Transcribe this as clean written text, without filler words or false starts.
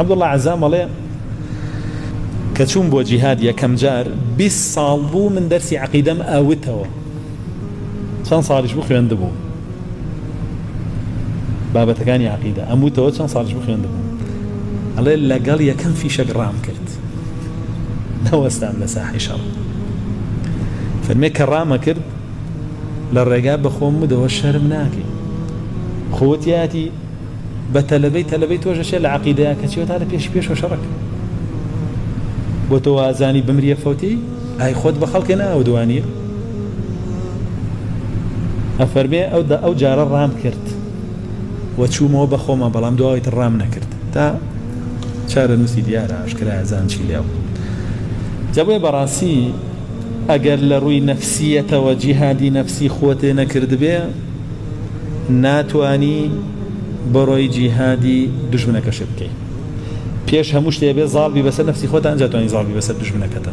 عبد الله عزام الله كتشوم بو جهاد يا كم جار بالصالبو من درس عقيدة أوتوا شان صارش بو خويندبو بابا تكاني عقيدة أموتوا شان صارش بو خويندبو الله إلا قال يا كم في شق رام كرت نو استعمل ساحي شر فرمي كرامة كرد للرقاب بخوم مدو الشهر مناكي خوتياتي بتلبيت وجه شيء العقيدة كتشوت هذا بيش وشرك بتوازاني بمرية فوتي هاي خود بخلقنا أو دوانية أفرمي أو جار الرام كرت وتشومه بخومه بلام دوايت الرام نكرت تا شار نسي ديارة أشكال عزان شيليو جابوا براسي أقل روي نفسية وجهادي نفسي خوتي نكرد بيه ناتواني بروي جهادي دجمنك شبكي بيش هموش تيبي ظالبي بس نفسي خوتا أنجاتواني ظالبي بس دجمنك هتا